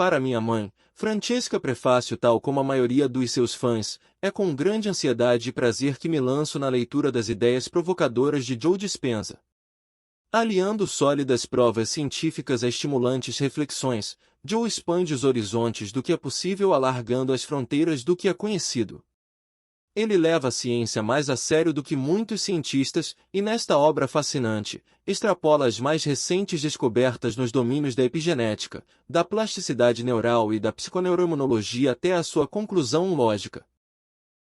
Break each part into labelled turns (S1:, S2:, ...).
S1: Para minha mãe, Francesca Prefácio, tal como a maioria dos seus fãs, é com grande ansiedade e prazer que me lanço na leitura das ideias provocadoras de Joe Dispenza. Aliando sólidas provas científicas a estimulantes reflexões, Joe expande os horizontes do que é possível, alargando as fronteiras do que é conhecido. Ele leva a ciência mais a sério do que muitos cientistas, e nesta obra fascinante, extrapola as mais recentes descobertas nos domínios da epigenética, da plasticidade neural e da psiconeuroimunologia até a sua conclusão lógica.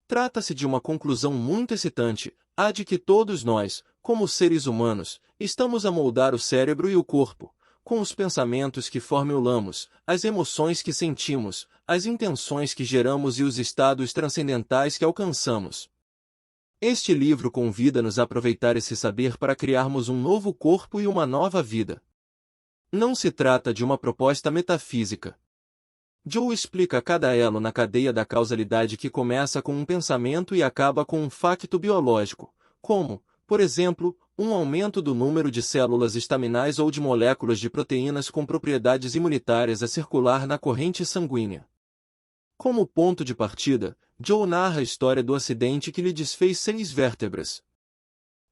S1: Trata-se de uma conclusão muito excitante, a de que todos nós, como seres humanos, estamos a moldar o cérebro e o corpo, com os pensamentos que formulamos, as emoções que sentimos, as intenções que geramos e os estados transcendentais que alcançamos. Este livro convida-nos a aproveitar esse saber para criarmos um novo corpo e uma nova vida. Não se trata de uma proposta metafísica. Joe explica cada elo na cadeia da causalidade que começa com um pensamento e acaba com um facto biológico, como, por exemplo, um aumento do número de células estaminais ou de moléculas de proteínas com propriedades imunitárias a circular na corrente sanguínea. Como ponto de partida, Joe narra a história do acidente que lhe desfez 6 vértebras.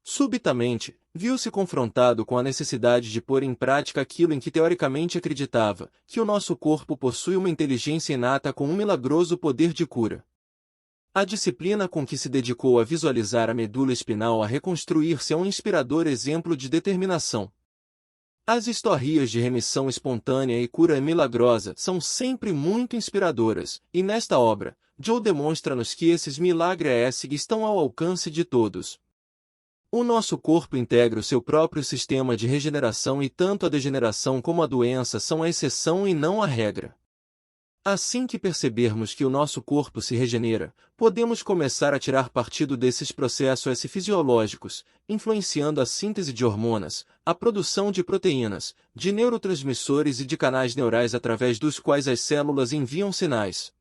S1: Subitamente, viu-se confrontado com a necessidade de pôr em prática aquilo em que teoricamente acreditava, que o nosso corpo possui uma inteligência inata com um milagroso poder de cura. A disciplina com que se dedicou a visualizar a medula espinal a reconstruir-se é um inspirador exemplo de determinação. As histórias de remissão espontânea e cura milagrosa são sempre muito inspiradoras, e nesta obra, Joe demonstra-nos que esses milagres estão ao alcance de todos. O nosso corpo integra o seu próprio sistema de regeneração e tanto a degeneração como a doença são a exceção e não a regra. Assim que percebermos que o nosso corpo se regenera, podemos começar a tirar partido desses processos fisiológicos, influenciando a síntese de hormonas, a produção de proteínas, de neurotransmissores e de canais neurais através dos quais as células enviam sinais.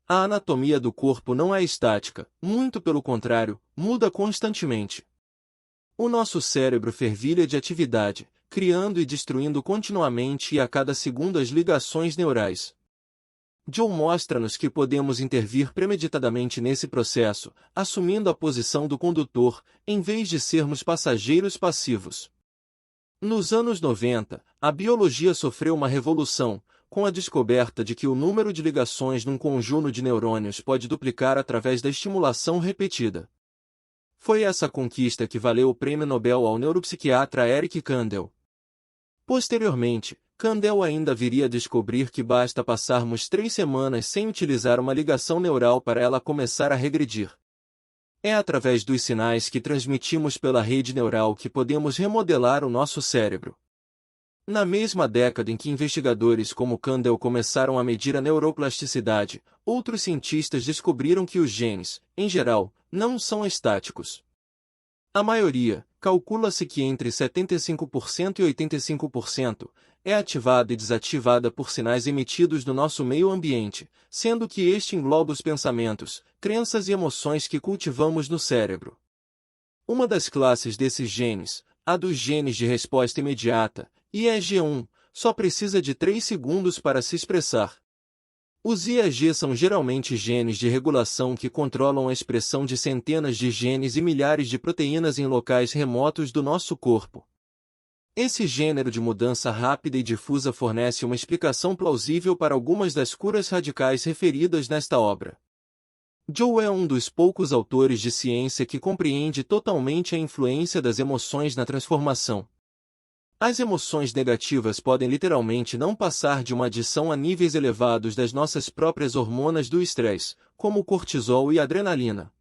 S1: A anatomia do corpo não é estática, muito pelo contrário, muda constantemente. O nosso cérebro fervilha de atividade, criando e destruindo continuamente e a cada segundo as ligações neurais. Joe mostra-nos que podemos intervir premeditadamente nesse processo, assumindo a posição do condutor, em vez de sermos passageiros passivos. Nos anos 90, a biologia sofreu uma revolução, com a descoberta de que o número de ligações num conjunto de neurônios pode duplicar através da estimulação repetida. Foi essa conquista que valeu o prêmio Nobel ao neuropsiquiatra Eric Kandel. Posteriormente, Kandel ainda viria a descobrir que basta passarmos 3 semanas sem utilizar uma ligação neural para ela começar a regredir. É através dos sinais que transmitimos pela rede neural que podemos remodelar o nosso cérebro. Na mesma década em que investigadores como Kandel começaram a medir a neuroplasticidade, outros cientistas descobriram que os genes, em geral, não são estáticos. A maioria, calcula-se que entre 75% e 85%, é ativada e desativada por sinais emitidos no nosso meio ambiente, sendo que este engloba os pensamentos, crenças e emoções que cultivamos no cérebro. Uma das classes desses genes, a dos genes de resposta imediata, IEG1, só precisa de 3 segundos para se expressar. Os IEG são geralmente genes de regulação que controlam a expressão de centenas de genes e milhares de proteínas em locais remotos do nosso corpo. Esse gênero de mudança rápida e difusa fornece uma explicação plausível para algumas das curas radicais referidas nesta obra. Joe é um dos poucos autores de ciência que compreende totalmente a influência das emoções na transformação. As emoções negativas podem literalmente não passar de uma adição a níveis elevados das nossas próprias hormonas do estresse, como o cortisol e a adrenalina.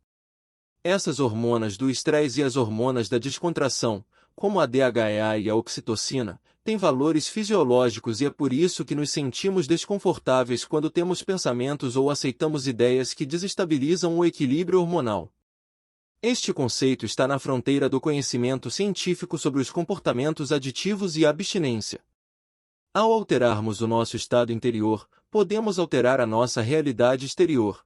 S1: Essas hormonas do estresse e as hormonas da descontração, como a DHEA e a oxitocina, têm valores fisiológicos e é por isso que nos sentimos desconfortáveis quando temos pensamentos ou aceitamos ideias que desestabilizam o equilíbrio hormonal. Este conceito está na fronteira do conhecimento científico sobre os comportamentos aditivos e a abstinência. Ao alterarmos o nosso estado interior, podemos alterar a nossa realidade exterior.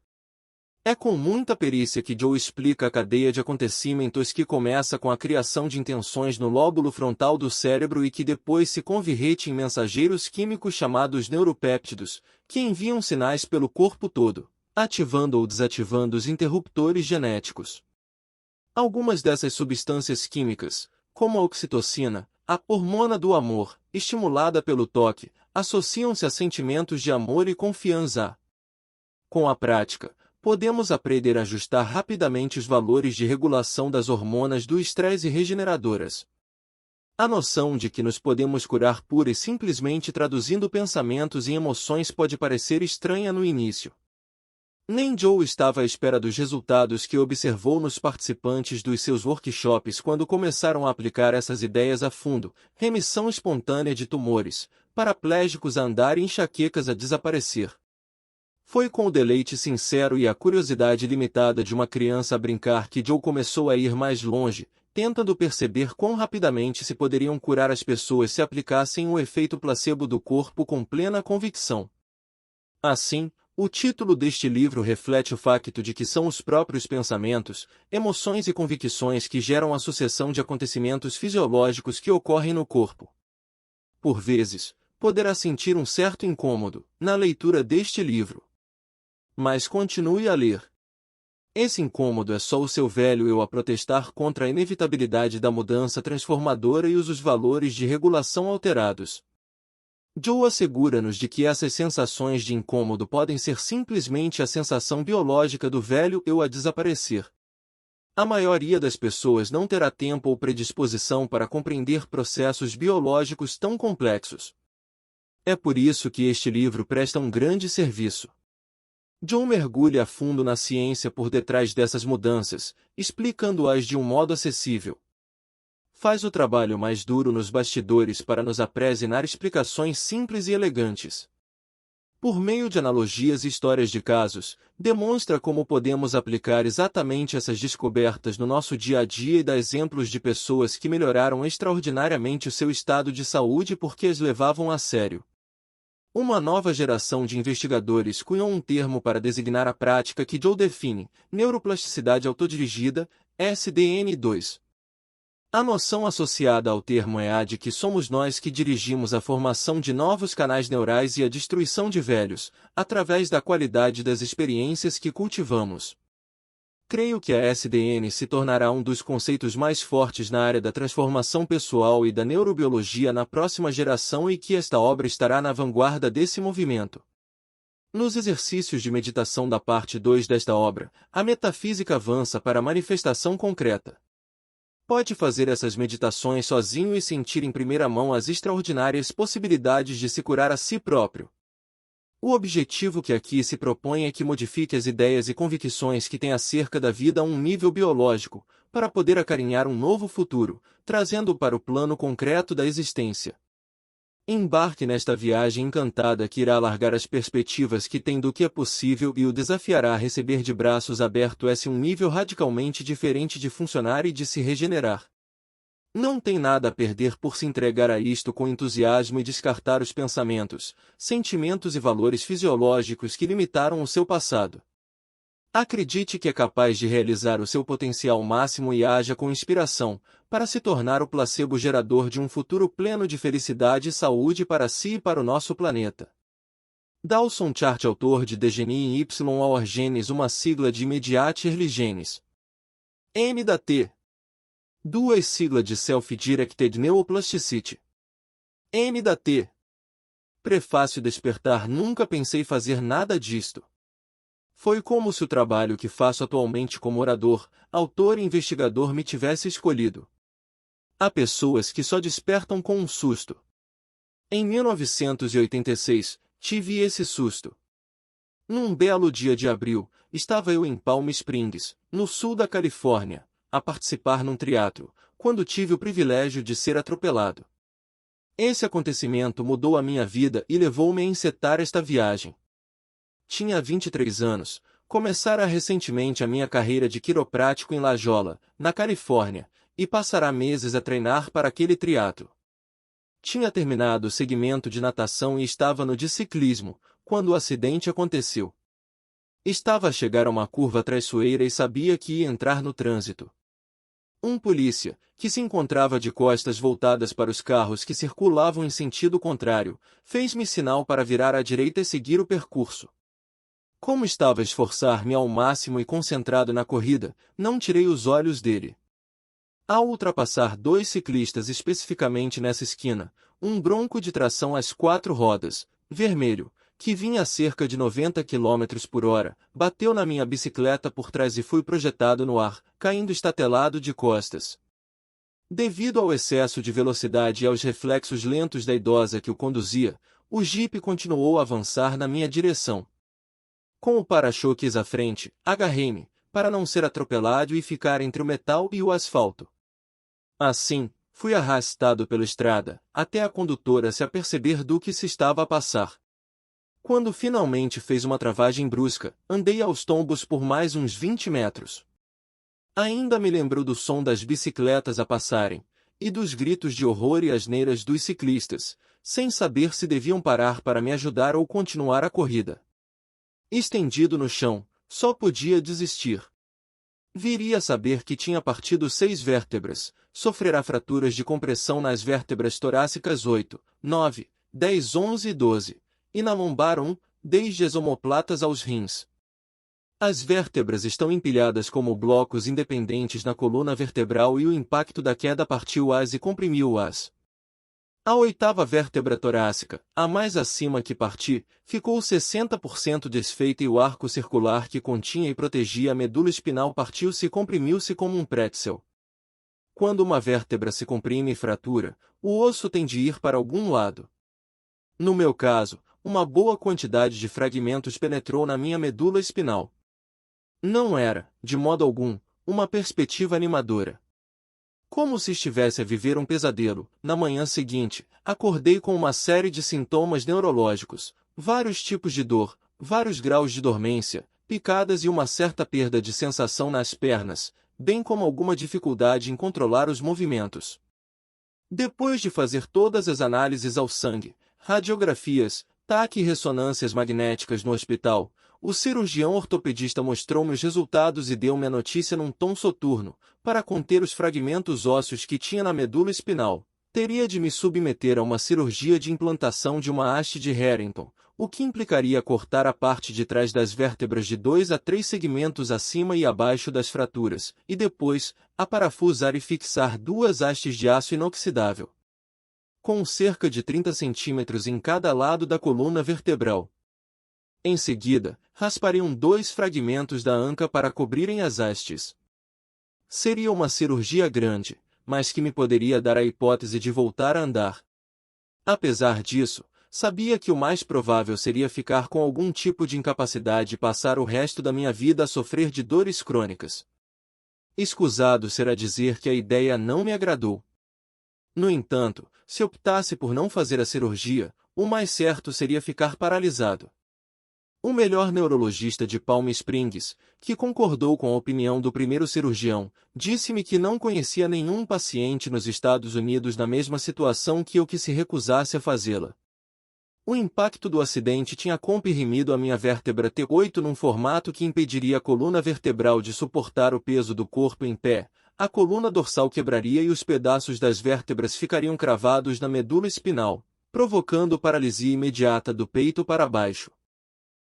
S1: É com muita perícia que Joe explica a cadeia de acontecimentos que começa com a criação de intenções no lóbulo frontal do cérebro e que depois se converte em mensageiros químicos chamados neuropéptidos, que enviam sinais pelo corpo todo, ativando ou desativando os interruptores genéticos. Algumas dessas substâncias químicas, como a oxitocina, a hormona do amor, estimulada pelo toque, associam-se a sentimentos de amor e confiança. Com a prática, podemos aprender a ajustar rapidamente os valores de regulação das hormonas do estresse e regeneradoras. A noção de que nos podemos curar pura e simplesmente traduzindo pensamentos e emoções pode parecer estranha no início. Nem Joe estava à espera dos resultados que observou nos participantes dos seus workshops quando começaram a aplicar essas ideias a fundo: remissão espontânea de tumores, paraplégicos a andar e enxaquecas a desaparecer. Foi com o deleite sincero e a curiosidade limitada de uma criança a brincar que Joe começou a ir mais longe, tentando perceber quão rapidamente se poderiam curar as pessoas se aplicassem o efeito placebo do corpo com plena convicção. Assim, o título deste livro reflete o facto de que são os próprios pensamentos, emoções e convicções que geram a sucessão de acontecimentos fisiológicos que ocorrem no corpo. Por vezes, poderá sentir um certo incômodo na leitura deste livro. Mas continue a ler. Esse incômodo é só o seu velho eu a protestar contra a inevitabilidade da mudança transformadora e os valores de regulação alterados. Joe assegura-nos de que essas sensações de incômodo podem ser simplesmente a sensação biológica do velho eu a desaparecer. A maioria das pessoas não terá tempo ou predisposição para compreender processos biológicos tão complexos. É por isso que este livro presta um grande serviço. Joe mergulha a fundo na ciência por detrás dessas mudanças, explicando-as de um modo acessível. Faz o trabalho mais duro nos bastidores para nos apresentar explicações simples e elegantes. Por meio de analogias e histórias de casos, demonstra como podemos aplicar exatamente essas descobertas no nosso dia a dia e dá exemplos de pessoas que melhoraram extraordinariamente o seu estado de saúde porque as levavam a sério. Uma nova geração de investigadores cunhou um termo para designar a prática que Joe define: neuroplasticidade autodirigida, SDN2. A noção associada ao termo é a de que somos nós que dirigimos a formação de novos canais neurais e a destruição de velhos, através da qualidade das experiências que cultivamos. Creio que a SDN se tornará um dos conceitos mais fortes na área da transformação pessoal e da neurobiologia na próxima geração e que esta obra estará na vanguarda desse movimento. Nos exercícios de meditação da parte 2 desta obra, a metafísica avança para a manifestação concreta. Pode fazer essas meditações sozinho e sentir em primeira mão as extraordinárias possibilidades de se curar a si próprio. O objetivo que aqui se propõe é que modifique as ideias e convicções que tem acerca da vida a um nível biológico, para poder acarinhar um novo futuro, trazendo-o para o plano concreto da existência. Embarque nesta viagem encantada que irá alargar as perspectivas que tem do que é possível e o desafiará a receber de braços abertos um nível radicalmente diferente de funcionar e de se regenerar. Não tem nada a perder por se entregar a isto com entusiasmo e descartar os pensamentos, sentimentos e valores fisiológicos que limitaram o seu passado. Acredite que é capaz de realizar o seu potencial máximo e haja com inspiração, para se tornar o placebo gerador de um futuro pleno de felicidade e saúde para si e para o nosso planeta. Dawson Chart, autor de The Genie Y Our Genes, uma sigla de Immediate Early Genes. M da T. Duas siglas de Self-Directed Neuroplasticity. M da T. Prefácio: Despertar. Nunca pensei fazer nada disto. Foi como se o trabalho que faço atualmente como orador, autor e investigador me tivesse escolhido. Há pessoas que só despertam com um susto. Em 1986, tive esse susto. Num belo dia de abril, estava eu em Palm Springs, no sul da Califórnia, a participar num triatlo, quando tive o privilégio de ser atropelado. Esse acontecimento mudou a minha vida e levou-me a encetar esta viagem. Tinha 23 anos, começara recentemente a minha carreira de quiroprático em La Jolla, na Califórnia, e passará meses a treinar para aquele triatlo. Tinha terminado o segmento de natação e estava no de ciclismo, quando o acidente aconteceu. Estava a chegar a uma curva traiçoeira e sabia que ia entrar no trânsito. Um polícia, que se encontrava de costas voltadas para os carros que circulavam em sentido contrário, fez-me sinal para virar à direita e seguir o percurso. Como estava a esforçar-me ao máximo e concentrado na corrida, não tirei os olhos dele. Ao ultrapassar dois ciclistas especificamente nessa esquina, um Bronco de tração às 4 rodas, vermelho, que vinha a cerca de 90 km por hora, bateu na minha bicicleta por trás e fui projetado no ar, caindo estatelado de costas. Devido ao excesso de velocidade e aos reflexos lentos da idosa que o conduzia, o jipe continuou a avançar na minha direção. Com o para-choques à frente, agarrei-me, para não ser atropelado e ficar entre o metal e o asfalto. Assim, fui arrastado pela estrada, até a condutora se aperceber do que se estava a passar. Quando finalmente fez uma travagem brusca, andei aos tombos por mais uns 20 metros. Ainda me lembrou do som das bicicletas a passarem, e dos gritos de horror e asneiras dos ciclistas, sem saber se deviam parar para me ajudar ou continuar a corrida. Estendido no chão, só podia desistir. Viria a saber que tinha partido 6 vértebras, sofrerá fraturas de compressão nas vértebras torácicas 8, 9, 10, 11 e 12, e na lombar 1, desde as omoplatas aos rins. As vértebras estão empilhadas como blocos independentes na coluna vertebral e o impacto da queda partiu-as e comprimiu-as. A 8ª vértebra torácica, a mais acima que parti, ficou 60% desfeita e o arco circular que continha e protegia a medula espinal partiu-se e comprimiu-se como um pretzel. Quando uma vértebra se comprime e fratura, o osso tem de ir para algum lado. No meu caso, uma boa quantidade de fragmentos penetrou na minha medula espinal. Não era, de modo algum, uma perspectiva animadora. Como se estivesse a viver um pesadelo, na manhã seguinte, acordei com uma série de sintomas neurológicos, vários tipos de dor, vários graus de dormência, picadas e uma certa perda de sensação nas pernas, bem como alguma dificuldade em controlar os movimentos. Depois de fazer todas as análises ao sangue, radiografias, TAC e ressonâncias magnéticas no hospital, o cirurgião ortopedista mostrou-me os resultados e deu-me a notícia num tom soturno, para conter os fragmentos ósseos que tinha na medula espinal. Teria de me submeter a uma cirurgia de implantação de uma haste de Harrington, o que implicaria cortar a parte de trás das vértebras de 2 a 3 segmentos acima e abaixo das fraturas, e depois, aparafusar e fixar 2 hastes de aço inoxidável, com cerca de 30 centímetros em cada lado da coluna vertebral. Em seguida, raspariam 2 fragmentos da anca para cobrirem as hastes. Seria uma cirurgia grande, mas que me poderia dar a hipótese de voltar a andar. Apesar disso, sabia que o mais provável seria ficar com algum tipo de incapacidade e passar o resto da minha vida a sofrer de dores crônicas. Escusado será dizer que a ideia não me agradou. No entanto, se optasse por não fazer a cirurgia, o mais certo seria ficar paralisado. O melhor neurologista de Palm Springs, que concordou com a opinião do primeiro cirurgião, disse-me que não conhecia nenhum paciente nos Estados Unidos na mesma situação que eu que se recusasse a fazê-la. O impacto do acidente tinha comprimido a minha vértebra T8 num formato que impediria a coluna vertebral de suportar o peso do corpo em pé, a coluna dorsal quebraria e os pedaços das vértebras ficariam cravados na medula espinal, provocando paralisia imediata do peito para baixo.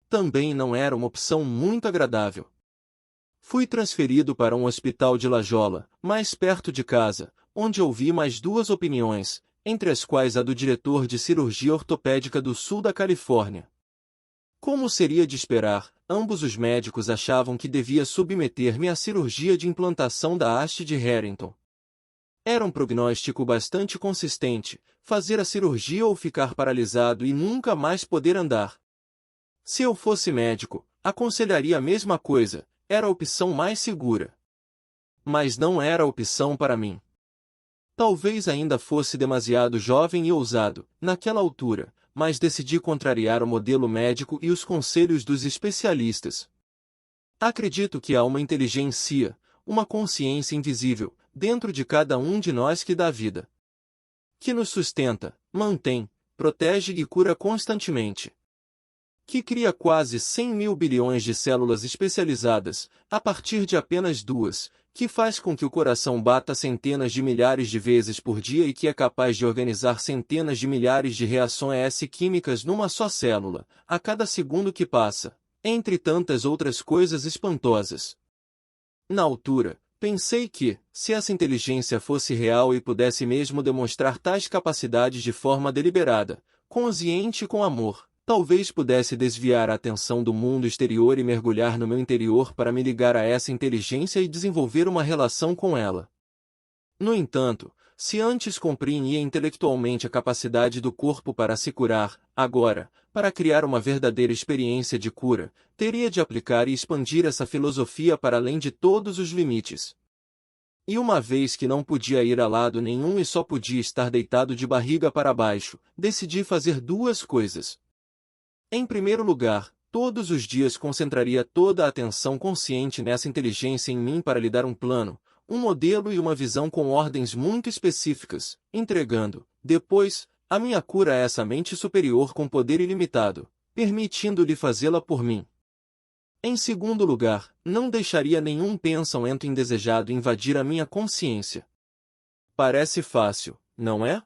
S1: Também não era uma opção muito agradável. Fui transferido para um hospital de La Jolla, mais perto de casa, onde ouvi mais 2 opiniões, entre as quais a do diretor de cirurgia ortopédica do sul da Califórnia. Como seria de esperar, ambos os médicos achavam que devia submeter-me à cirurgia de implantação da haste de Harrington. Era um prognóstico bastante consistente, fazer a cirurgia ou ficar paralisado e nunca mais poder andar. Se eu fosse médico, aconselharia a mesma coisa, era a opção mais segura. Mas não era a opção para mim. Talvez ainda fosse demasiado jovem e ousado, naquela altura, mas decidi contrariar o modelo médico e os conselhos dos especialistas. Acredito que há uma inteligência, uma consciência invisível, dentro de cada um de nós que dá vida. Que nos sustenta, mantém, protege e cura constantemente. que cria quase 100 mil bilhões de células especializadas, a partir de apenas duas, que faz com que o coração bata centenas de milhares de vezes por dia e que é capaz de organizar centenas de milhares de reações químicas numa só célula, a cada segundo que passa, entre tantas outras coisas espantosas. Na altura, pensei que, se essa inteligência fosse real e pudesse mesmo demonstrar tais capacidades de forma deliberada, consciente e com amor, talvez pudesse desviar a atenção do mundo exterior e mergulhar no meu interior para me ligar a essa inteligência e desenvolver uma relação com ela. No entanto, se antes compreendia intelectualmente a capacidade do corpo para se curar, agora, para criar uma verdadeira experiência de cura, teria de aplicar e expandir essa filosofia para além de todos os limites. E uma vez que não podia ir a lado nenhum e só podia estar deitado de barriga para baixo, decidi fazer duas coisas. Em primeiro lugar, todos os dias concentraria toda a atenção consciente nessa inteligência em mim para lhe dar um plano, um modelo e uma visão com ordens muito específicas, entregando, depois, a minha cura a essa mente superior com poder ilimitado, permitindo-lhe fazê-la por mim. Em segundo lugar, não deixaria nenhum pensamento indesejado invadir a minha consciência. Parece fácil, não é?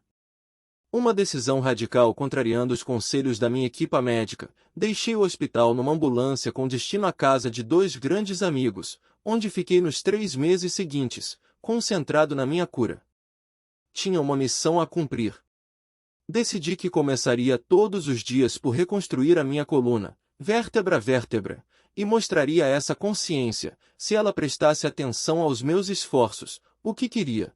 S1: Uma decisão radical contrariando os conselhos da minha equipa médica, deixei o hospital numa ambulância com destino à casa de dois grandes amigos, onde fiquei nos 3 meses seguintes, concentrado na minha cura. Tinha uma missão a cumprir. Decidi que começaria todos os dias por reconstruir a minha coluna, vértebra a vértebra, e mostraria a essa consciência, se ela prestasse atenção aos meus esforços, o que queria.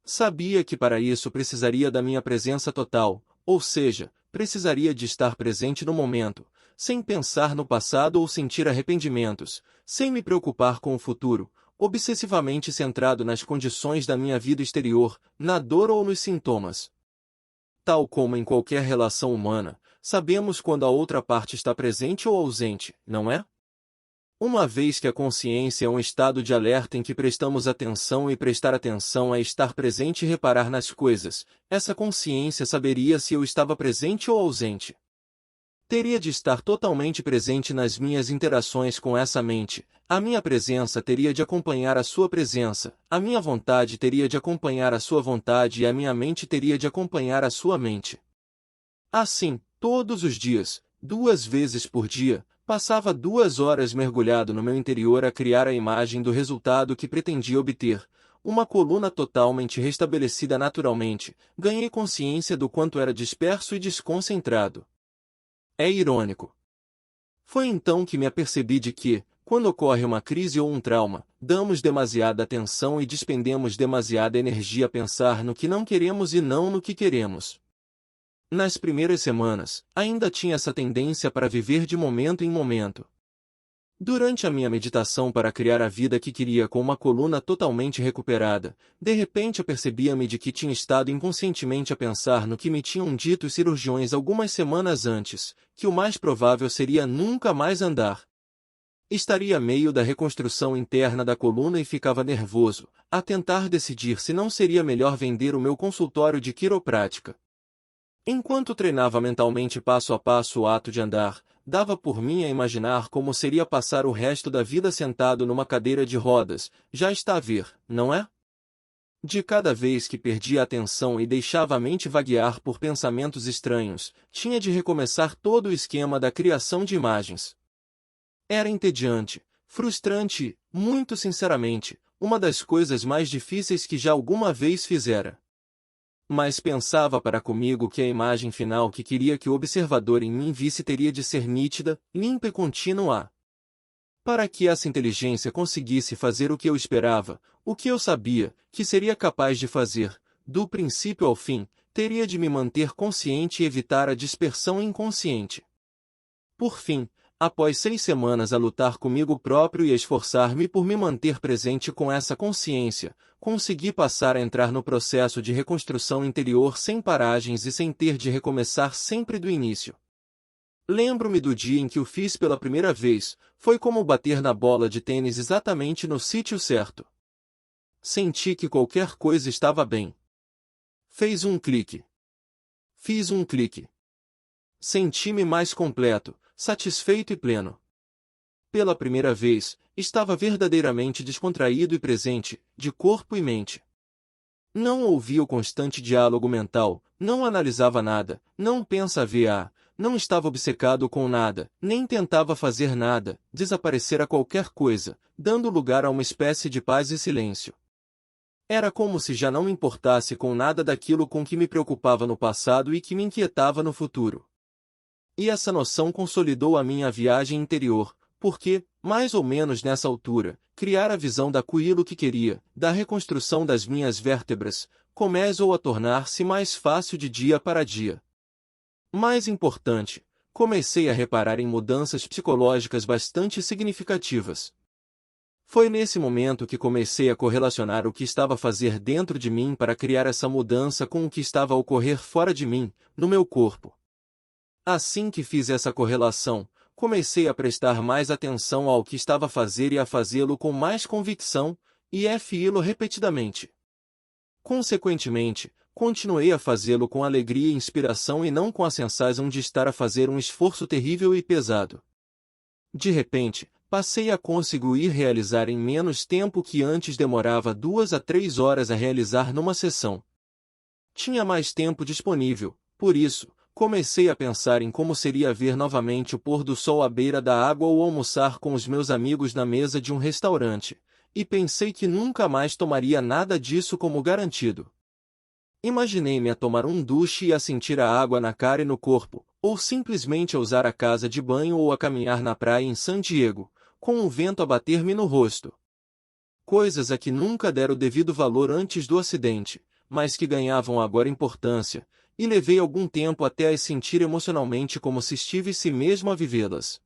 S1: Sabia que para isso precisaria da minha presença total, ou seja, precisaria de estar presente no momento, sem pensar no passado ou sentir arrependimentos, sem me preocupar com o futuro, obsessivamente centrado nas condições da minha vida exterior, na dor ou nos sintomas. Tal como em qualquer relação humana, sabemos quando a outra parte está presente ou ausente, não é? Uma vez que a consciência é um estado de alerta em que prestamos atenção e prestar atenção é estar presente e reparar nas coisas, essa consciência saberia se eu estava presente ou ausente. Teria de estar totalmente presente nas minhas interações com essa mente, a minha presença teria de acompanhar a sua presença, a minha vontade teria de acompanhar a sua vontade e a minha mente teria de acompanhar a sua mente. Assim, todos os dias, 2 vezes por dia, passava 2 horas mergulhado no meu interior a criar a imagem do resultado que pretendia obter, uma coluna totalmente restabelecida naturalmente, ganhei consciência do quanto era disperso e desconcentrado. É irônico. Foi então que me apercebi de que, quando ocorre uma crise ou um trauma, damos demasiada atenção e despendemos demasiada energia a pensar no que não queremos e não no que queremos. Nas primeiras semanas, ainda tinha essa tendência para viver de momento em momento. Durante a minha meditação para criar a vida que queria com uma coluna totalmente recuperada, de repente apercebia-me de que tinha estado inconscientemente a pensar no que me tinham dito os cirurgiões algumas semanas antes, que o mais provável seria nunca mais andar. Estaria meio da reconstrução interna da coluna e ficava nervoso, a tentar decidir se não seria melhor vender o meu consultório de quiroprática. Enquanto treinava mentalmente passo a passo o ato de andar, dava por mim a imaginar como seria passar o resto da vida sentado numa cadeira de rodas, já está a ver, não é? De cada vez que perdia a atenção e deixava a mente vaguear por pensamentos estranhos, tinha de recomeçar todo o esquema da criação de imagens. Era entediante, frustrante e, muito sinceramente, uma das coisas mais difíceis que já alguma vez fizera. Mas pensava para comigo que a imagem final que queria que o observador em mim visse teria de ser nítida, limpa e contínua. Para que essa inteligência conseguisse fazer o que eu esperava, o que eu sabia que seria capaz de fazer, do princípio ao fim, teria de me manter consciente e evitar a dispersão inconsciente. Por fim, após 6 semanas a lutar comigo próprio e a esforçar-me por me manter presente com essa consciência, consegui passar a entrar no processo de reconstrução interior sem paragens e sem ter de recomeçar sempre do início. Lembro-me do dia em que o fiz pela primeira vez, foi como bater na bola de tênis exatamente no sítio certo. Senti que qualquer coisa estava bem. Fez um clique. Fiz um clique. Senti-me mais completo, satisfeito e pleno. Pela primeira vez, estava verdadeiramente descontraído e presente, de corpo e mente. Não ouvia o constante diálogo mental, não analisava nada, não pensava, não estava obcecado com nada, nem tentava fazer nada, desaparecer a qualquer coisa, dando lugar a uma espécie de paz e silêncio. Era como se já não me importasse com nada daquilo com que me preocupava no passado e que me inquietava no futuro. E essa noção consolidou a minha viagem interior, porque, mais ou menos nessa altura, criar a visão daquilo que queria, da reconstrução das minhas vértebras, começou a tornar-se mais fácil de dia para dia. Mais importante, comecei a reparar em mudanças psicológicas bastante significativas. Foi nesse momento que comecei a correlacionar o que estava a fazer dentro de mim para criar essa mudança com o que estava a ocorrer fora de mim, no meu corpo. Assim que fiz essa correlação, comecei a prestar mais atenção ao que estava a fazer e a fazê-lo com mais convicção, e a fê-lo repetidamente. Consequentemente, continuei a fazê-lo com alegria e inspiração e não com a sensação de estar a fazer um esforço terrível e pesado. De repente, passei a conseguir realizar em menos tempo que antes demorava 2 a 3 horas a realizar numa sessão. Tinha mais tempo disponível, por isso, comecei a pensar em como seria ver novamente o pôr do sol à beira da água ou almoçar com os meus amigos na mesa de um restaurante, e pensei que nunca mais tomaria nada disso como garantido. Imaginei-me a tomar um duche e a sentir a água na cara e no corpo, ou simplesmente a usar a casa de banho ou a caminhar na praia em San Diego, com o vento a bater-me no rosto. Coisas a que nunca deram o devido valor antes do acidente, mas que ganhavam agora importância, e levei algum tempo até as sentir emocionalmente como se estivesse mesmo a vivê-las.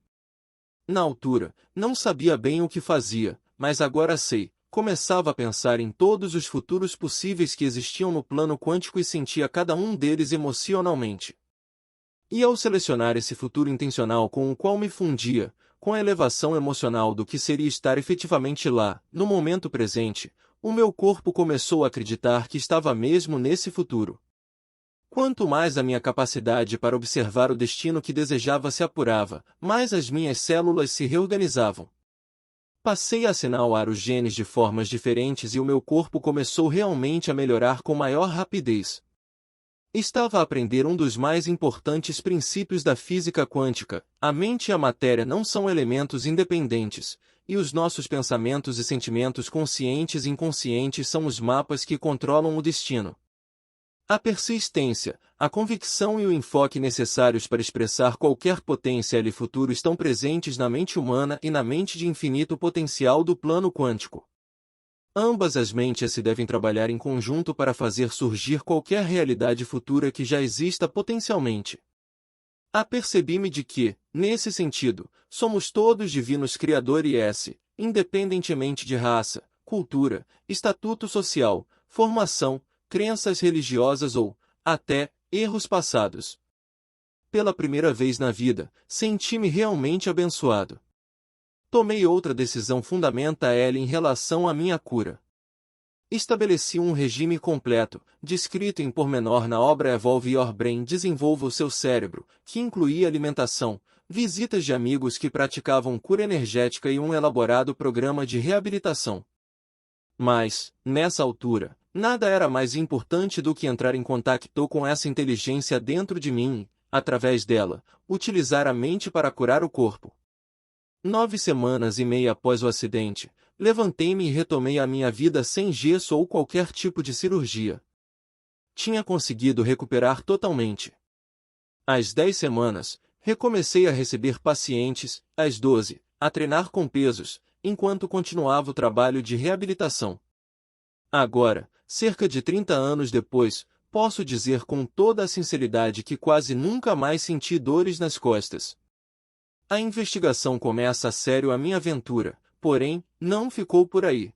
S1: Na altura, não sabia bem o que fazia, mas agora sei. Começava a pensar em todos os futuros possíveis que existiam no plano quântico e sentia cada um deles emocionalmente. E ao selecionar esse futuro intencional com o qual me fundia, com a elevação emocional do que seria estar efetivamente lá, no momento presente, o meu corpo começou a acreditar que estava mesmo nesse futuro. Quanto mais a minha capacidade para observar o destino que desejava se apurava, mais as minhas células se reorganizavam. Passei a assinalar os genes de formas diferentes e o meu corpo começou realmente a melhorar com maior rapidez. Estava a aprender um dos mais importantes princípios da física quântica: a mente e a matéria não são elementos independentes, e os nossos pensamentos e sentimentos conscientes e inconscientes são os mapas que controlam o destino. A persistência, a convicção e o enfoque necessários para expressar qualquer potencial e futuro estão presentes na mente humana e na mente de infinito potencial do plano quântico. Ambas as mentes se devem trabalhar em conjunto para fazer surgir qualquer realidade futura que já exista potencialmente. Apercebi-me de que, nesse sentido, somos todos divinos criadores, independentemente de raça, cultura, estatuto social, formação, crenças religiosas ou, até, erros passados. Pela primeira vez na vida, senti-me realmente abençoado. Tomei outra decisão fundamental em relação à minha cura. Estabeleci um regime completo, descrito em pormenor na obra Evolve Your Brain, Desenvolva o Seu Cérebro, que incluía alimentação, visitas de amigos que praticavam cura energética e um elaborado programa de reabilitação. Mas, nessa altura, nada era mais importante do que entrar em contato com essa inteligência dentro de mim e, através dela, utilizar a mente para curar o corpo. 9 semanas e meia após o acidente, levantei-me e retomei a minha vida sem gesso ou qualquer tipo de cirurgia. Tinha conseguido recuperar totalmente. Às 10 semanas, recomecei a receber pacientes, às 12, a treinar com pesos, enquanto continuava o trabalho de reabilitação. Agora, cerca de 30 anos depois, posso dizer com toda a sinceridade que quase nunca mais senti dores nas costas. A investigação começa a sério a minha aventura, porém, não ficou por aí.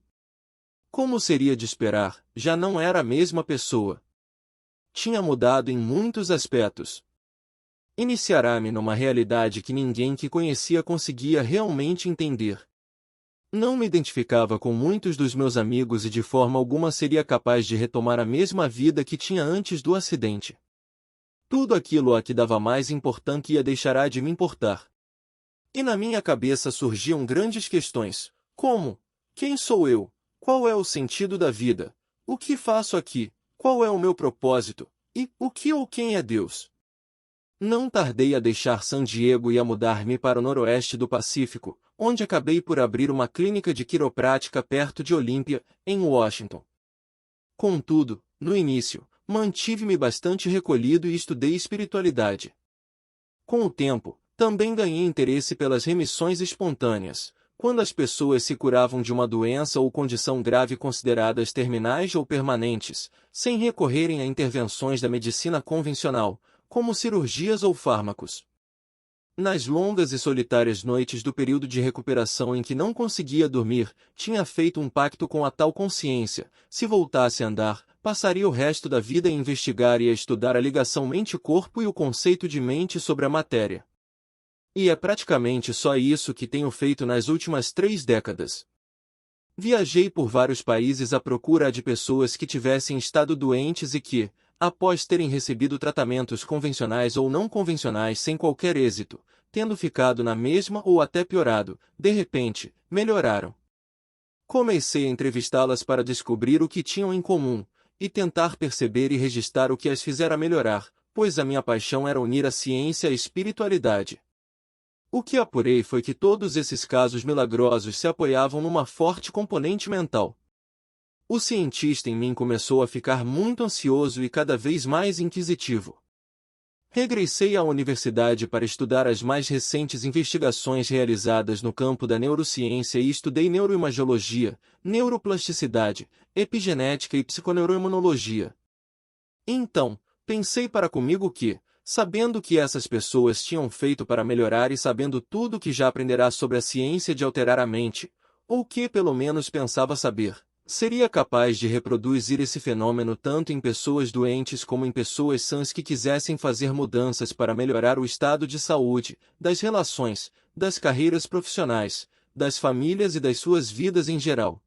S1: Como seria de esperar, já não era a mesma pessoa. Tinha mudado em muitos aspectos. Iniciara-me numa realidade que ninguém que conhecia conseguia realmente entender. Não me identificava com muitos dos meus amigos e de forma alguma seria capaz de retomar a mesma vida que tinha antes do acidente. Tudo aquilo a que dava mais importância deixará de me importar. E na minha cabeça surgiam grandes questões, como: quem sou eu? Qual é o sentido da vida? O que faço aqui? Qual é o meu propósito? E o que ou quem é Deus? Não tardei a deixar San Diego e a mudar-me para o noroeste do Pacífico, onde acabei por abrir uma clínica de quiroprática perto de Olímpia, em Washington. Contudo, no início, mantive-me bastante recolhido e estudei espiritualidade. Com o tempo, também ganhei interesse pelas remissões espontâneas, quando as pessoas se curavam de uma doença ou condição grave consideradas terminais ou permanentes, sem recorrerem a intervenções da medicina convencional, como cirurgias ou fármacos. Nas longas e solitárias noites do período de recuperação em que não conseguia dormir, tinha feito um pacto com a tal consciência: se voltasse a andar, passaria o resto da vida a investigar e a estudar a ligação mente-corpo e o conceito de mente sobre a matéria. E é praticamente só isso que tenho feito nas últimas 3 décadas. Viajei por vários países à procura de pessoas que tivessem estado doentes e que, após terem recebido tratamentos convencionais ou não convencionais sem qualquer êxito, tendo ficado na mesma ou até piorado, de repente, melhoraram. Comecei a entrevistá-las para descobrir o que tinham em comum, e tentar perceber e registrar o que as fizera melhorar, pois a minha paixão era unir a ciência à espiritualidade. O que apurei foi que todos esses casos milagrosos se apoiavam numa forte componente mental. O cientista em mim começou a ficar muito ansioso e cada vez mais inquisitivo. Regressei à universidade para estudar as mais recentes investigações realizadas no campo da neurociência e estudei neuroimagiologia, neuroplasticidade, epigenética e psiconeuroimunologia. Então, pensei para comigo que, sabendo o que essas pessoas tinham feito para melhorar e sabendo tudo o que já aprenderá sobre a ciência de alterar a mente, ou que pelo menos pensava saber, seria capaz de reproduzir esse fenômeno tanto em pessoas doentes como em pessoas sãs que quisessem fazer mudanças para melhorar o estado de saúde, das relações, das carreiras profissionais, das famílias e das suas vidas em geral.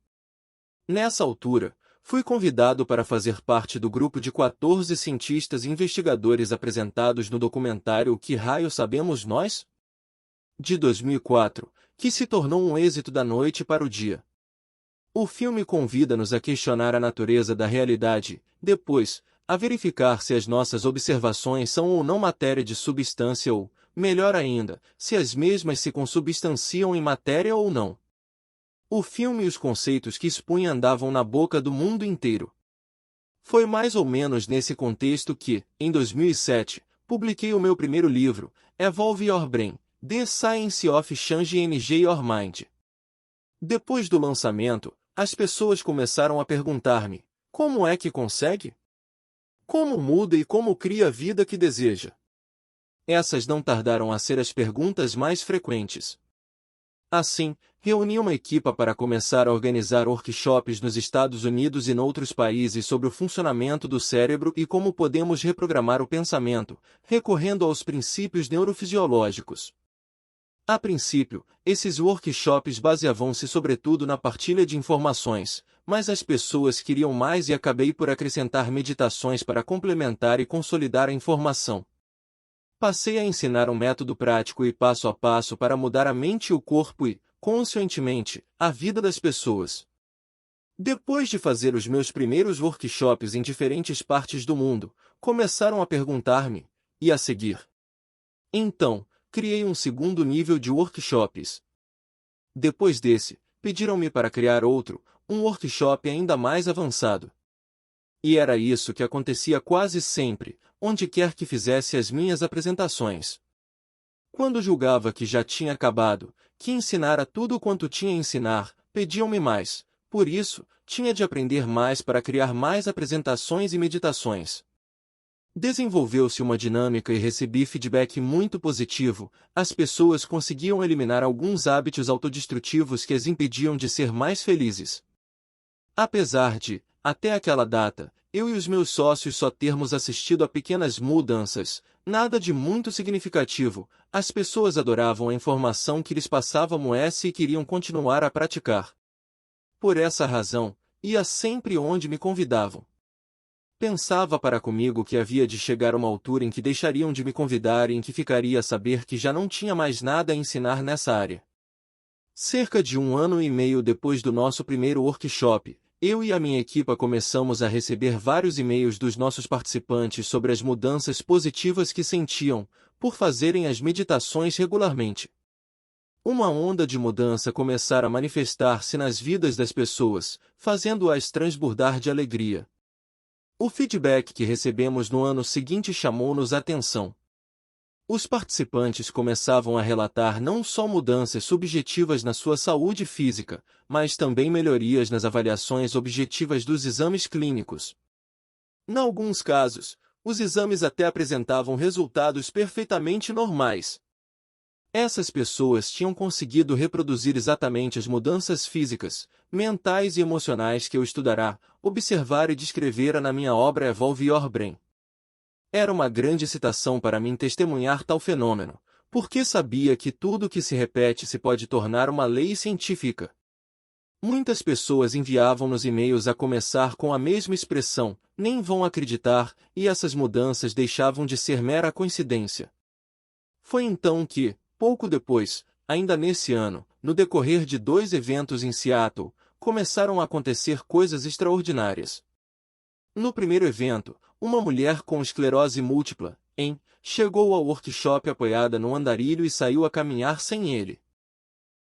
S1: Nessa altura, fui convidado para fazer parte do grupo de 14 cientistas e investigadores apresentados no documentário O Que Raio Sabemos Nós? De 2004, que se tornou um êxito da noite para o dia. O filme convida-nos a questionar a natureza da realidade, depois, a verificar se as nossas observações são ou não matéria de substância ou, melhor ainda, se as mesmas se consubstanciam em matéria ou não. O filme e os conceitos que expunha andavam na boca do mundo inteiro. Foi mais ou menos nesse contexto que, em 2007, publiquei o meu primeiro livro, Evolve Your Brain, The Science of Changing Your Mind. Depois do lançamento, as pessoas começaram a perguntar-me: como é que consegue? Como muda e como cria a vida que deseja? Essas não tardaram a ser as perguntas mais frequentes. Assim, reuni uma equipa para começar a organizar workshops nos Estados Unidos e noutros países sobre o funcionamento do cérebro e como podemos reprogramar o pensamento, recorrendo aos princípios neurofisiológicos. A princípio, esses workshops baseavam-se sobretudo na partilha de informações, mas as pessoas queriam mais e acabei por acrescentar meditações para complementar e consolidar a informação. Passei a ensinar um método prático e passo a passo para mudar a mente e o corpo e, conscientemente, a vida das pessoas. Depois de fazer os meus primeiros workshops em diferentes partes do mundo, começaram a perguntar-me: e a seguir? Então, criei um segundo nível de workshops. Depois desse, pediram-me para criar outro, um workshop ainda mais avançado. E era isso que acontecia quase sempre, onde quer que fizesse as minhas apresentações. Quando julgava que já tinha acabado, que ensinara tudo quanto tinha a ensinar, pediam-me mais. Por isso, tinha de aprender mais para criar mais apresentações e meditações. Desenvolveu-se uma dinâmica e recebi feedback muito positivo. As pessoas conseguiam eliminar alguns hábitos autodestrutivos que as impediam de ser mais felizes. Apesar de, até aquela data, eu e os meus sócios só termos assistido a pequenas mudanças, nada de muito significativo, as pessoas adoravam a informação que lhes passávamos e queriam continuar a praticar. Por essa razão, ia sempre onde me convidavam. Pensava para comigo que havia de chegar uma altura em que deixariam de me convidar e em que ficaria a saber que já não tinha mais nada a ensinar nessa área. Cerca de 1 ano e meio depois do nosso primeiro workshop, eu e a minha equipa começamos a receber vários e-mails dos nossos participantes sobre as mudanças positivas que sentiam, por fazerem as meditações regularmente. Uma onda de mudança começara a manifestar-se nas vidas das pessoas, fazendo-as transbordar de alegria. O feedback que recebemos no ano seguinte chamou-nos a atenção. Os participantes começavam a relatar não só mudanças subjetivas na sua saúde física, mas também melhorias nas avaliações objetivas dos exames clínicos. Em alguns casos, os exames até apresentavam resultados perfeitamente normais. Essas pessoas tinham conseguido reproduzir exatamente as mudanças físicas, mentais e emocionais que eu estudará, observar e descrevera na minha obra Evolve Your Brain. Era uma grande excitação para mim testemunhar tal fenômeno, porque sabia que tudo que se repete se pode tornar uma lei científica. Muitas pessoas enviavam-nos e-mails a começar com a mesma expressão, nem vão acreditar, e essas mudanças deixavam de ser mera coincidência. Foi então que, pouco depois, ainda nesse ano, no decorrer de 2 eventos em Seattle, começaram a acontecer coisas extraordinárias. No primeiro evento, uma mulher com esclerose múltipla, chegou ao workshop apoiada num andarilho e saiu a caminhar sem ele.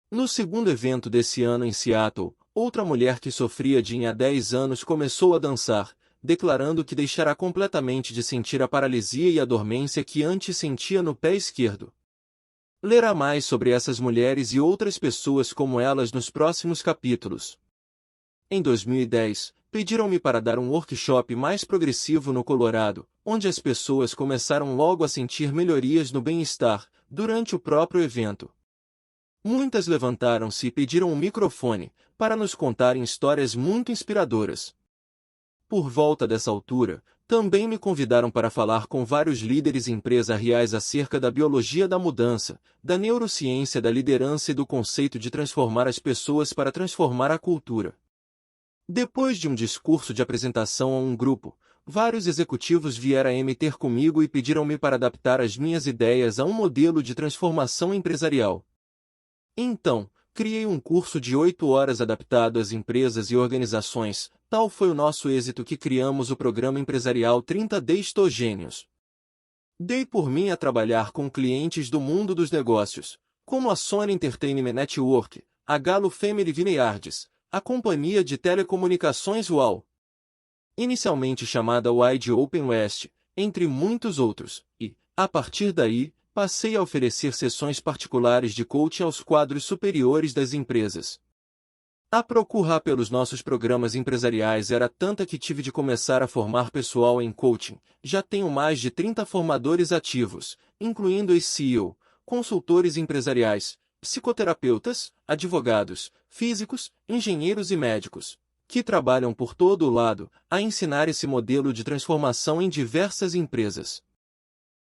S1: No segundo evento desse ano em Seattle, outra mulher que sofria de há 10 anos começou a dançar, declarando que deixará completamente de sentir a paralisia e a dormência que antes sentia no pé esquerdo. Lerá mais sobre essas mulheres e outras pessoas como elas nos próximos capítulos. Em 2010, pediram-me para dar um workshop mais progressivo no Colorado, onde as pessoas começaram logo a sentir melhorias no bem-estar, durante o próprio evento. Muitas levantaram-se e pediram um microfone, para nos contarem histórias muito inspiradoras. Por volta dessa altura, também me convidaram para falar com vários líderes empresariais acerca da biologia da mudança, da neurociência da liderança e do conceito de transformar as pessoas para transformar a cultura. Depois de um discurso de apresentação a um grupo, vários executivos vieram a me ter comigo e pediram-me para adaptar as minhas ideias a um modelo de transformação empresarial. Então, criei um curso de 8 horas adaptado às empresas e organizações. Tal foi o nosso êxito que criamos o programa empresarial 30D Estogênios. Dei por mim a trabalhar com clientes do mundo dos negócios, como a Sony Entertainment Network, a Galo Family Vineyards, a companhia de telecomunicações UAU, inicialmente chamada Wide Open West, entre muitos outros, e, a partir daí, passei a oferecer sessões particulares de coaching aos quadros superiores das empresas. A procura pelos nossos programas empresariais era tanta que tive de começar a formar pessoal em coaching. Já tenho mais de 30 formadores ativos, incluindo ex-CEO, consultores empresariais, psicoterapeutas, advogados, físicos, engenheiros e médicos, que trabalham por todo o lado, a ensinar esse modelo de transformação em diversas empresas.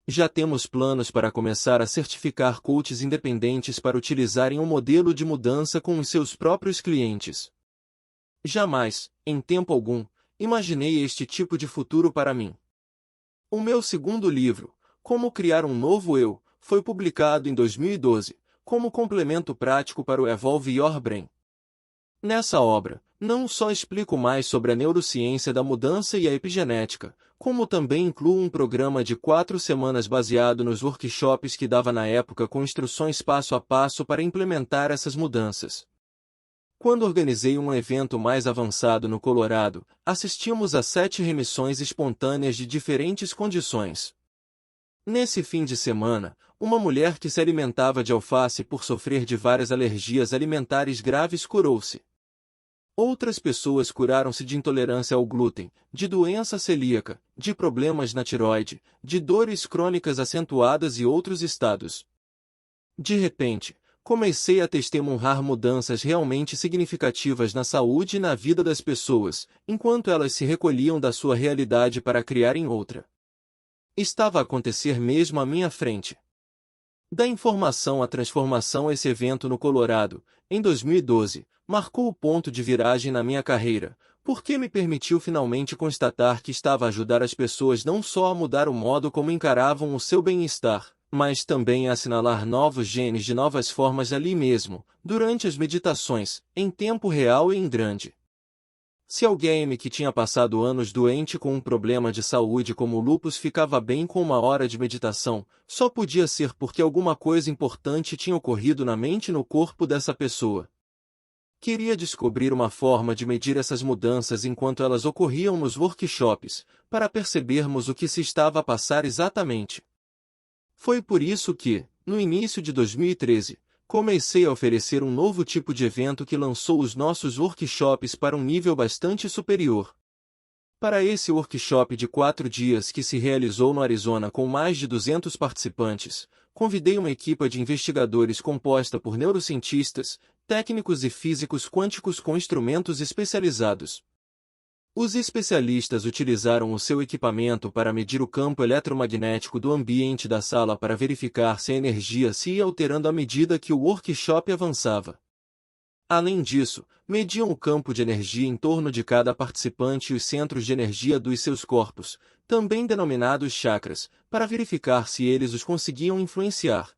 S1: Já temos planos para começar a certificar coaches independentes para utilizarem um modelo de mudança com os seus próprios clientes. Jamais, em tempo algum, imaginei este tipo de futuro para mim. O meu segundo livro, Como Criar um Novo Eu, foi publicado em 2012, como complemento prático para o Evolve Your Brain. Nessa obra, não só explico mais sobre a neurociência da mudança e a epigenética, como também incluo um programa de 4 semanas baseado nos workshops que dava na época com instruções passo a passo para implementar essas mudanças. Quando organizei um evento mais avançado no Colorado, assistimos a 7 remissões espontâneas de diferentes condições. Nesse fim de semana, uma mulher que se alimentava de alface por sofrer de várias alergias alimentares graves curou-se. Outras pessoas curaram-se de intolerância ao glúten, de doença celíaca, de problemas na tiroide, de dores crônicas acentuadas e outros estados. De repente, comecei a testemunhar mudanças realmente significativas na saúde e na vida das pessoas, enquanto elas se recolhiam da sua realidade para criarem outra. Estava a acontecer mesmo à minha frente. Da informação à transformação, esse evento no Colorado, em 2012, marcou o ponto de viragem na minha carreira, porque me permitiu finalmente constatar que estava a ajudar as pessoas não só a mudar o modo como encaravam o seu bem-estar, mas também a assinalar novos genes de novas formas ali mesmo, durante as meditações, em tempo real e em grande. Se alguém que tinha passado anos doente com um problema de saúde como o lúpus ficava bem com 1 hora de meditação, só podia ser porque alguma coisa importante tinha ocorrido na mente e no corpo dessa pessoa. Queria descobrir uma forma de medir essas mudanças enquanto elas ocorriam nos workshops, para percebermos o que se estava a passar exatamente. Foi por isso que, no início de 2013, comecei a oferecer um novo tipo de evento que lançou os nossos workshops para um nível bastante superior. Para esse workshop de 4 dias que se realizou no Arizona com mais de 200 participantes, convidei uma equipe de investigadores composta por neurocientistas, técnicos e físicos quânticos com instrumentos especializados. Os especialistas utilizaram o seu equipamento para medir o campo eletromagnético do ambiente da sala para verificar se a energia se ia alterando à medida que o workshop avançava. Além disso, mediam o campo de energia em torno de cada participante e os centros de energia dos seus corpos, também denominados chakras, para verificar se eles os conseguiam influenciar.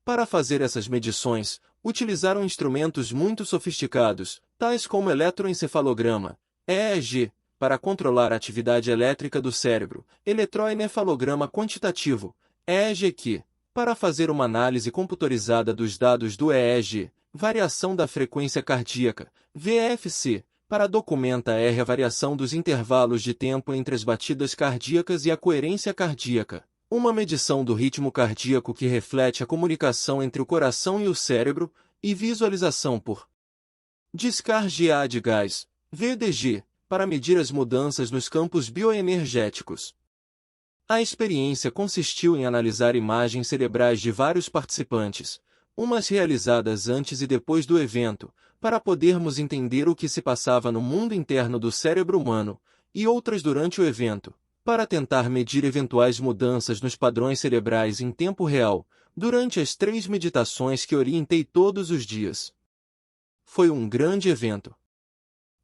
S1: Para fazer essas medições, utilizaram instrumentos muito sofisticados, tais como eletroencefalograma, EEG, para controlar a atividade elétrica do cérebro, eletroencefalograma quantitativo, EEG, para fazer uma análise computadorizada dos dados do EEG, variação da frequência cardíaca, VFC, para documentar a variação dos intervalos de tempo entre as batidas cardíacas e a coerência cardíaca, uma medição do ritmo cardíaco que reflete a comunicação entre o coração e o cérebro, e visualização por descarga de gás, VDG, para medir as mudanças nos campos bioenergéticos. A experiência consistiu em analisar imagens cerebrais de vários participantes, umas realizadas antes e depois do evento, para podermos entender o que se passava no mundo interno do cérebro humano, e outras durante o evento, para tentar medir eventuais mudanças nos padrões cerebrais em tempo real, durante as 3 meditações que orientei todos os dias. Foi um grande evento.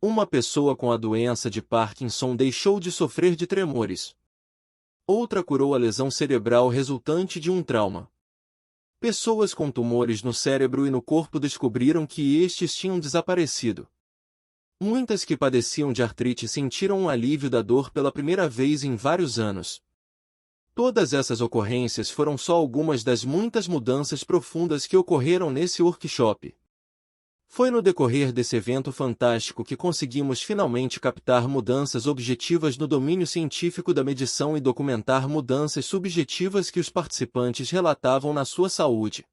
S1: Uma pessoa com a doença de Parkinson deixou de sofrer de tremores. Outra curou a lesão cerebral resultante de um trauma. Pessoas com tumores no cérebro e no corpo descobriram que estes tinham desaparecido. Muitas que padeciam de artrite sentiram um alívio da dor pela primeira vez em vários anos. Todas essas ocorrências foram só algumas das muitas mudanças profundas que ocorreram nesse workshop. Foi no decorrer desse evento fantástico que conseguimos finalmente captar mudanças objetivas no domínio científico da medição e documentar mudanças subjetivas que os participantes relatavam na sua saúde.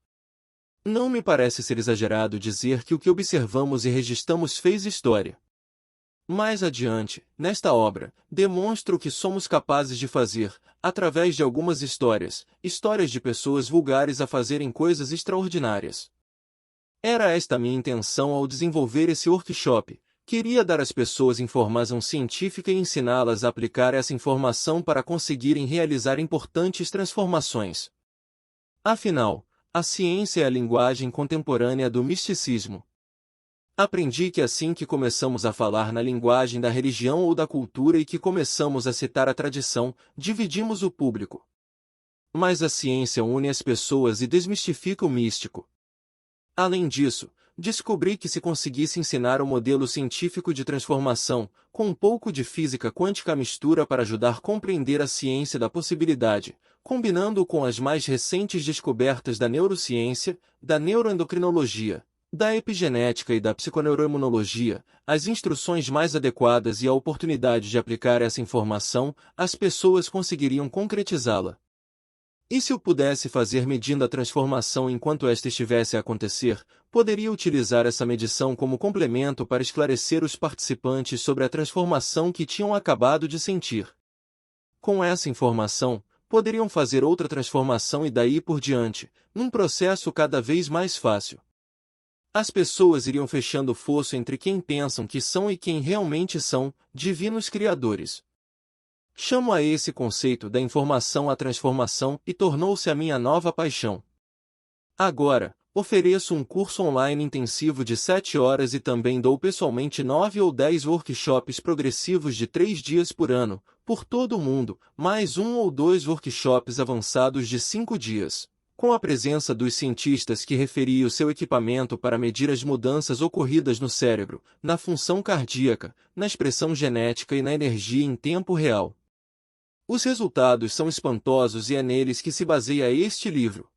S1: Não me parece ser exagerado dizer que o que observamos e registramos fez história. Mais adiante, nesta obra, demonstro o que somos capazes de fazer, através de algumas histórias de pessoas vulgares a fazerem coisas extraordinárias. Era esta a minha intenção ao desenvolver esse workshop. Queria dar às pessoas informação científica e ensiná-las a aplicar essa informação para conseguirem realizar importantes transformações. Afinal, a ciência é a linguagem contemporânea do misticismo. Aprendi que assim que começamos a falar na linguagem da religião ou da cultura e que começamos a citar a tradição, dividimos o público. Mas a ciência une as pessoas e desmistifica o místico. Além disso, descobri que se conseguisse ensinar o modelo científico de transformação, com um pouco de física quântica à mistura para ajudar a compreender a ciência da possibilidade, combinando-o com as mais recentes descobertas da neurociência, da neuroendocrinologia, da epigenética e da psiconeuroimunologia, as instruções mais adequadas e a oportunidade de aplicar essa informação, as pessoas conseguiriam concretizá-la. E se eu pudesse fazer medindo a transformação enquanto esta estivesse a acontecer, poderia utilizar essa medição como complemento para esclarecer os participantes sobre a transformação que tinham acabado de sentir. Com essa informação, poderiam fazer outra transformação e daí por diante, num processo cada vez mais fácil. As pessoas iriam fechando o fosso entre quem pensam que são e quem realmente são, divinos criadores. Chamo a esse conceito da informação a transformação e tornou-se a minha nova paixão. Agora, Ofereço um curso online intensivo de 7 horas e também dou pessoalmente 9 ou 10 workshops progressivos de 3 dias por ano, por todo o mundo, mais 1 ou 2 workshops avançados de 5 dias. Com a presença dos cientistas que referi o seu equipamento para medir as mudanças ocorridas no cérebro, na função cardíaca, na expressão genética e na energia em tempo real. Os resultados são espantosos e é neles que se baseia este livro.